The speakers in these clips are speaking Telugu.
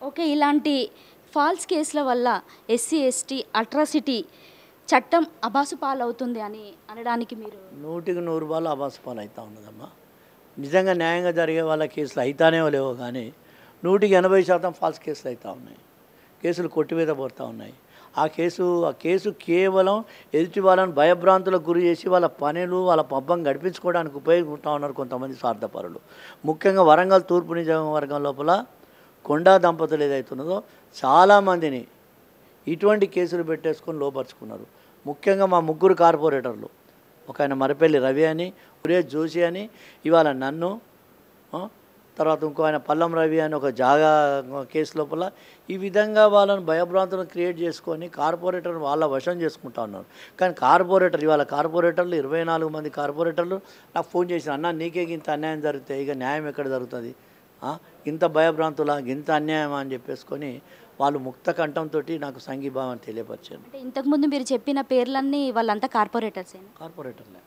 ఓకే. ఇలాంటి ఫాల్స్ కేసుల వల్ల ఎస్సీ, ఎస్టీ అట్రాసిటీ చట్టం అబాసు పాలవుతుంది అని అనడానికి మీరు 100కి 100 రూపాయలు ఆభాసు పాలు అవుతూ ఉన్నదమ్మా. నిజంగా న్యాయంగా జరిగే వాళ్ళ కేసులు అయితానే లేవో కానీ 100కి 80% ఫాల్స్ కేసులు అవుతూ ఉన్నాయి. కేసులు కొట్టిమీద పడుతూ ఉన్నాయి. ఆ కేసు కేవలం ఎదుటి వాళ్ళని భయభ్రాంతులకు గురి చేసి వాళ్ళ పనులు వాళ్ళ పబ్బం గడిపించుకోవడానికి ఉపయోగించుకుంటూ ఉన్నారు కొంతమంది స్వార్థపరులు. ముఖ్యంగా వరంగల్ తూర్పు నియోజకవర్గం లోపల కొండా దంపతులు ఏదైతున్నదో చాలామందిని ఇటువంటి కేసులు పెట్టేసుకొని లోపరుచుకున్నారు. ముఖ్యంగా మా ముగ్గురు కార్పొరేటర్లు, ఒక ఆయన మరపల్లి రవి అని, సురేష్ జోషి అని, ఇవాళ నన్ను, తర్వాత ఇంకో ఆయన పల్లం రవి అని ఒక జాగా కేసు లోపల ఈ విధంగా వాళ్ళని భయభ్రాంతులను క్రియేట్ చేసుకొని కార్పొరేటర్ వాళ్ళ వశం చేసుకుంటా ఉన్నారు. కానీ ఇవాళ కార్పొరేటర్లు 24 మంది కార్పొరేటర్లు నాకు ఫోన్ చేసిన, అన్న నీకే ఇంత అన్యాయం జరిగితే ఇక న్యాయం ఎక్కడ జరుగుతుంది, ఇంత భయభ్రాంతులా, ఇంత అన్యాయమా అని చెప్పేసుకొని వాళ్ళు ముక్త కంఠంతో నాకు సంఘీభావాన్ని తెలియపరిచారు. అంటే ఇంతకుముందు మీరు చెప్పిన పేర్లన్నీ వాళ్ళంతా కార్పొరేటర్సేనా? కార్పొరేటర్లే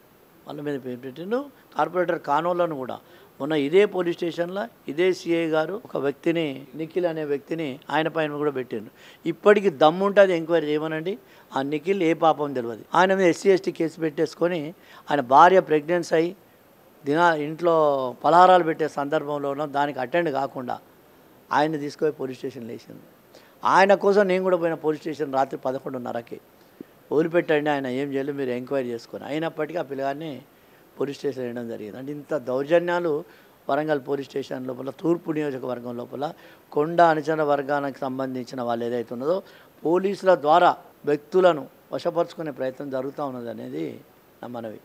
వాళ్ళ మీద పేరు పెట్టిండు. కార్పొరేటర్ కానోళ్ళను కూడా మొన్న ఇదే పోలీస్ స్టేషన్లో ఇదే సిఐ గారు ఒక వ్యక్తిని, నిఖిల్ అనే వ్యక్తిని ఆయన పైన కూడా పెట్టిండు. ఇప్పటికి దమ్ముంటుంది ఎంక్వైరీ చేయమనండి. ఆ నిఖిల్ ఏ పాపం తెలియదు. ఆయన మీద ఎస్సీ ఎస్టీ కేసు పెట్టేసుకొని ఆయన భార్య ప్రెగ్నెన్సీ అయ్యి ఇంట్లో పలహారాలు పెట్టే సందర్భంలోనూ దానికి అటెండ్ కాకుండా ఆయన తీసుకుపోయి పోలీస్ స్టేషన్లో వేసింది. ఆయన కోసం నేను కూడా పోయిన పోలీస్ స్టేషన్ రాత్రి 11:30కి వదిలిపెట్టండి, ఆయన ఏం చేయలేదు, మీరు ఎంక్వైరీ చేసుకొని. అయినప్పటికీ ఆ పిల్లగాన్ని పోలీస్ స్టేషన్ వేయడం జరిగింది. అంటే ఇంత దౌర్జన్యాలు వరంగల్ పోలీస్ స్టేషన్ లోపల, తూర్పు నియోజకవర్గం లోపల కొండ అనుచర వర్గానికి సంబంధించిన వాళ్ళు ఏదైతే ఉన్నదో పోలీసుల ద్వారా వ్యక్తులను వశపరుచుకునే ప్రయత్నం జరుగుతూ ఉన్నది అనేది నా మనవి.